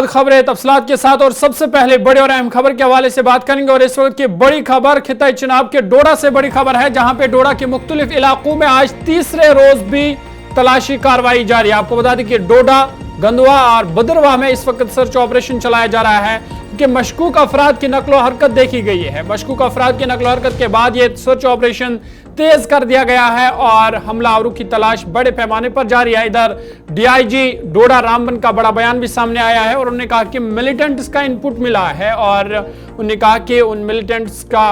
खबरें तफसीलात के साथ और सबसे पहले बड़ी और अहम खबर के हवाले से बात करेंगे। और इस वक्त की बड़ी खबर खिताई चिनाब के डोडा से बड़ी खबर है, जहां पे डोडा के मुख्तलिफ इलाकों में आज तीसरे रोज भी तलाशी कार्रवाई जारी है। आपको बता दें कि डोडा, गंदवा और बदरवाह में इस वक्त सर्च ऑपरेशन चलाया जा रहा है, क्योंकि मशकूक अफराद की नकलो हरकत देखी गई है। मशकूक अफराद की नकलो हरकत के बाद यह सर्च ऑपरेशन तेज कर दिया गया है और हमलावरों की तलाश बड़े पैमाने पर जारी है। इधर डीआईजी डोडा रामबन का बड़ा बयान भी सामने आया है और उन्होंने कहा कि मिलिटेंट्स का इनपुट मिला है और उन्होंने कहा कि उन मिलिटेंट्स का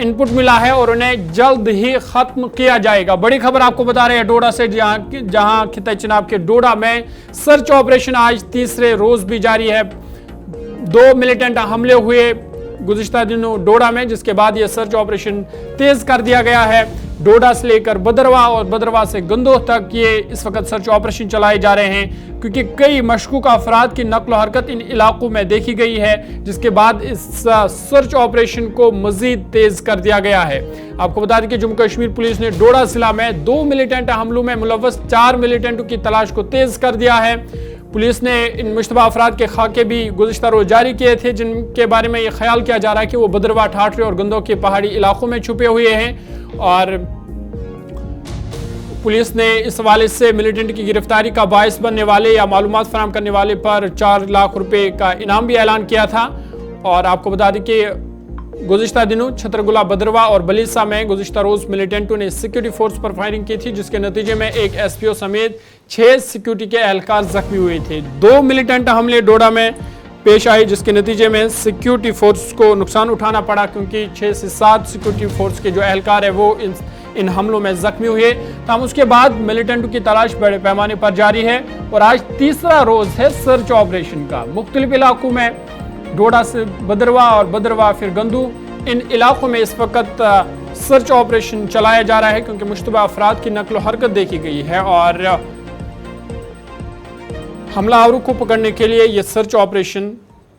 इनपुट मिला है और उन्हें जल्द ही खत्म किया जाएगा। बड़ी खबर आपको बता रहे हैं डोडा से, जहां खिताई चिनाब के डोडा में सर्च ऑपरेशन आज तीसरे रोज भी जारी है। 2 मिलिटेंट हमले हुए गुज़िश्ता दिनों डोडा में, जिसके बाद यह सर्च ऑपरेशन तेज कर दिया गया है। डोडा से लेकर बदरवा और बदरवा से गंदोह तक ये इस वक्त सर्च ऑपरेशन चलाए जा रहे हैं, क्योंकि कई मशकूक अफराद की नकल हरकत इन इलाकों में देखी गई है, जिसके बाद इस सर्च ऑपरेशन को मजीद तेज कर दिया गया है। आपको बता दें कि जम्मू कश्मीर पुलिस ने डोडा जिला में 2 मिलिटेंट हमलों में मुलव्वस 4 मिलिटेंटों की तलाश को तेज कर दिया है। पुलिस ने इन मुश्तबा अफराद के खाके भी गुज़िश्ता रोज जारी किए थे, जिनके बारे में यह ख्याल किया जा रहा है कि वो बदरवा, ठाठरे और गंदोह के पहाड़ी इलाकों में छुपे हुए हैं। और पुलिस ने इस हवाले से मिलिटेंट की गिरफ्तारी का बायस बनने वाले या मालूमात फराहम करने वाले पर 4 लाख रुपए का इनाम भी ऐलान किया था। और आपको बता दें कि गुज़िश्ता दिनों छतरगुला, बदरवा और बलीसा में गुज़िश्ता रोज मिलिटेंटों ने सिक्योरिटी फोर्स पर फायरिंग की थी, जिसके नतीजे में एक एसपीओ समेत 6 सिक्योरिटी के एहलकार जख्मी हुए थे। 2 मिलिटेंट हमले डोडा में पेश आए, जिसके नतीजे में सिक्योरिटी फोर्स को नुकसान उठाना पड़ा, क्योंकि 6 से 7 सिक्योरिटी फोर्स के जो एहलकार है वो इन हमलों में जख्मी हुए। तमाम उसके बाद मिलिटेंटों की तलाश बड़े पैमाने पर जारी है और आज तीसरा रोज है सर्च ऑपरेशन का। मुख्तलिफ इलाकों में डोडा से बदरवा और बदरवा फिर गंदू, इन इलाकों में इस वक्त सर्च ऑपरेशन चलाया जा रहा है, क्योंकि मुश्तबा अफराद की नकल हरकत देखी गई है और हमलावरों को पकड़ने के लिए यह सर्च ऑपरेशन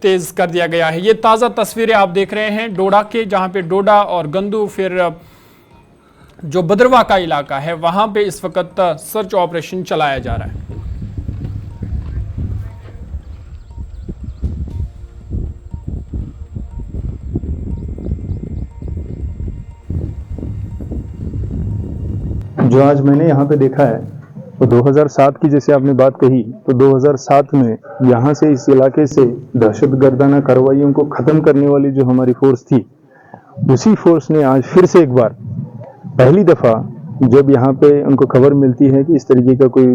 तेज कर दिया गया है। ये ताज़ा तस्वीरें आप देख रहे हैं डोडा के, जहां पे डोडा और गंदू फिर जो बदरवा का इलाका है वहां पे इस वक्त सर्च ऑपरेशन चलाया जा रहा है। जो आज मैंने यहाँ पे देखा है तो 2007 की जैसे आपने बात कही, तो 2007 में यहाँ से इस इलाके से दहशतगर्दाना कार्रवाइयों को ख़त्म करने वाली जो हमारी फोर्स थी, उसी फोर्स ने आज फिर से एक बार पहली दफ़ा जब यहाँ पे उनको खबर मिलती है कि इस तरीके का कोई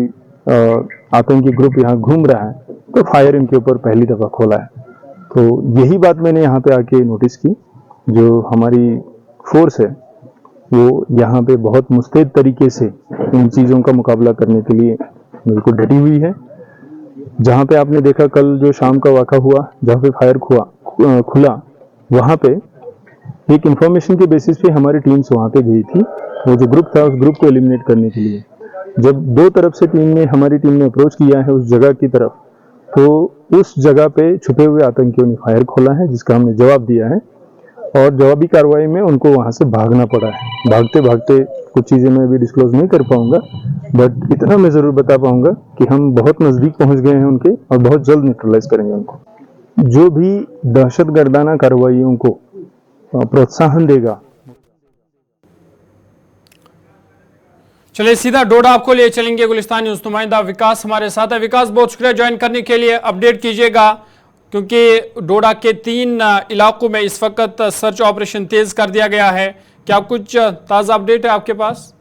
आतंकी ग्रुप यहाँ घूम रहा है, तो फायर इनके ऊपर पहली दफ़ा खोला है। तो यही बात मैंने यहाँ पे आके नोटिस की, जो हमारी फोर्स है वो यहाँ पे बहुत मुस्तैद तरीके से इन चीज़ों का मुकाबला करने के लिए बिल्कुल डटी हुई है। जहाँ पे आपने देखा कल जो शाम का वाक़ा हुआ, जहाँ पे फायर खुला, वहाँ पे एक इंफॉर्मेशन के बेसिस पे हमारी टीम्स वहाँ पे गई थी। वो जो ग्रुप था उस ग्रुप को एलिमिनेट करने के लिए जब 2 तरफ से हमारी टीम ने अप्रोच किया है उस जगह की तरफ, तो उस जगह पे छुपे हुए आतंकियों ने फायर खोला है, जिसका हमने जवाब दिया है और जवाबी कार्रवाई में उनको वहां से भागना पड़ा है। भागते भागते कुछ चीज़ें मैं अभी डिस्क्लोज नहीं कर पाऊंगा, बट इतना मैं ज़रूर बता पाऊंगा कि हम बहुत नज़दीक पहुंच गए हैं उनके और बहुत जल्द न्यूट्रलाइज करेंगे उनको। जो भी दहशतगर्दाना कार्रवाइयों को प्रोत्साहन देगा। चलिए सीधा डोडा आपको लिए चलेंगे। गुलिस्तान न्यूज़ नुमाइंदा विकास हमारे साथ है। विकास, बहुत शुक्रिया ज्वाइन करने के लिए। अपडेट कीजिएगा, क्योंकि डोडा के 3 इलाकों में इस वक्त सर्च ऑपरेशन तेज कर दिया गया है। क्या कुछ ताज़ा अपडेट है आपके पास?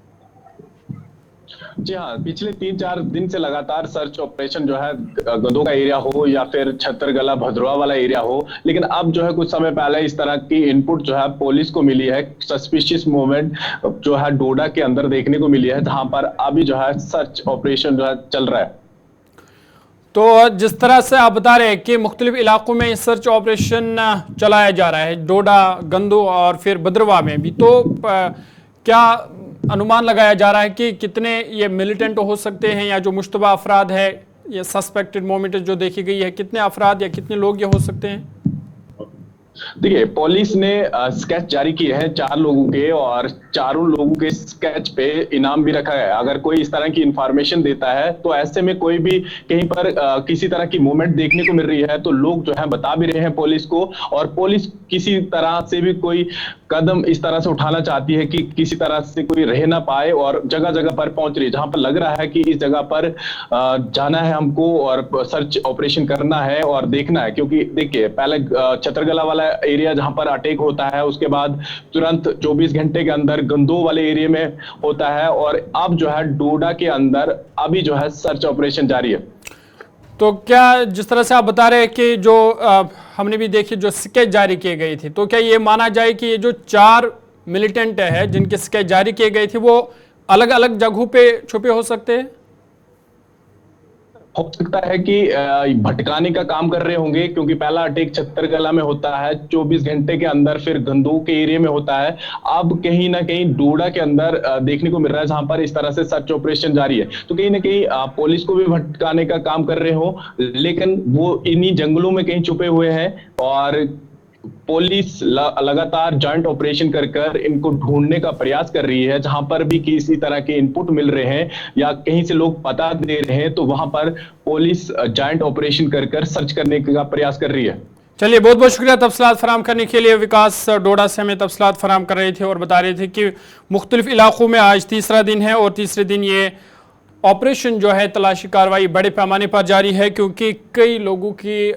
जी हाँ, पिछले 3-4 दिन से लगातार सर्च ऑपरेशन जो है गंदों का एरिया हो या फिर छतरगला भद्रवा वाला एरिया हो, लेकिन अब जो है कुछ समय पहले इस तरह की इनपुट जो है पुलिस को मिली है। सस्पिशियस मूवमेंट जो है डोडा के अंदर देखने को मिली है, जहां पर अभी जो है सर्च ऑपरेशन जो है चल रहा है। तो जिस तरह से आप बता रहे हैं कि मुख्तलिफ इलाकों में सर्च ऑपरेशन चलाया जा रहा है, डोडा, गंदू और फिर बदरवा में भी, तो क्या अनुमान लगाया जा रहा है कि कितने ये मिलिटेंट हो सकते हैं, या जो मुश्तबा अफराद है, ये सस्पेक्टेड मूवमेंट जो देखी गई है, कितने अफराद या कितने लोग ये हो सकते हैं? देखिए, पुलिस ने स्केच जारी किए हैं 4 लोगों के, और चारों लोगों के स्केच पे इनाम भी रखा है। अगर कोई इस तरह की इंफॉर्मेशन देता है तो ऐसे में कोई भी कहीं पर किसी तरह की मूवमेंट देखने को मिल रही है तो लोग जो है बता भी रहे हैं पुलिस को, और पुलिस किसी तरह से भी कोई कदम इस तरह से उठाना चाहती है कि किसी तरह से कोई रह ना पाए, और जगह जगह पर पहुंच रही है जहां पर लग रहा है कि इस जगह पर जाना है हमको और सर्च ऑपरेशन करना है और देखना है। क्योंकि देखिए, पहले छतरगला वाला एरिया जहां पर अटैक होता है, उसके बाद तुरंत 24 घंटे के अंदर गंदो वाले एरिया में होता है, और अब जो है डोडा के अंदर अभी जो है सर्च ऑपरेशन जारी है। तो क्या जिस तरह से आप बता रहे हैं कि जो हमने भी देखी जो स्केच जारी किए गए थे, तो क्या ये माना जाए कि ये जो 4 मिलिटेंट है जिनके स्केच जारी किए गए थे वो अलग अलग जगहों पे छुपे हो सकते हैं? हो सकता है कि भटकाने का काम कर रहे होंगे, क्योंकि पहला अटैक छत्तरगला में होता है 24 घंटे के अंदर, फिर गंदोह के एरिया में होता है, अब कहीं ना कहीं डोडा के अंदर देखने को मिल रहा है जहां पर इस तरह से सर्च ऑपरेशन जारी है। तो कहीं ना कहीं पुलिस को भी भटकाने का काम कर रहे हो, लेकिन वो इन्हीं जंगलों में कहीं छुपे हुए हैं, और पुलिस लगातार जॉइंट ऑपरेशन कर कर इनको ढूंढने का प्रयास कर रही है। जहां पर भी किसी तरह के इनपुट मिल रहे हैं या कहीं से लोग पता दे रहे हैं तो वहां पर पुलिस जॉइंट ऑपरेशन कर कर सर्च करने का प्रयास कर रही है। चलिए, बहुत बहुत शुक्रिया तफसीलात फराम करने के लिए। विकास डोडा से हमें तफसीलात फराम कर रहे थे और बता रहे थे कि मुख्तलिफ इलाकों में आज तीसरा दिन है और तीसरे दिन ये ऑपरेशन जो है तलाशी कार्रवाई बड़े पैमाने पर जारी है, क्योंकि कई लोगों की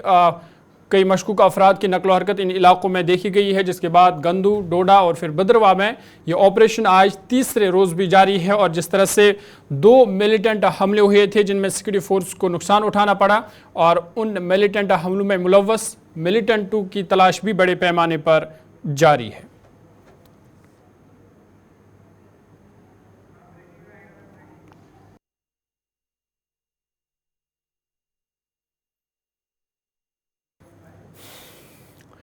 कई मशकूक अफराद की नकलो हरकत इन इलाकों में देखी गई है, जिसके बाद गंदू, डोडा और फिर भद्रवाह में ये ऑपरेशन आज तीसरे रोज़ भी जारी है। और जिस तरह से 2 मिलिटेंट हमले हुए थे जिनमें सिक्योरिटी फोर्स को नुकसान उठाना पड़ा, और उन मिलिटेंट हमलों में मुलव्वस मिलिटेंटों की तलाश भी बड़े पैमाने पर जारी है।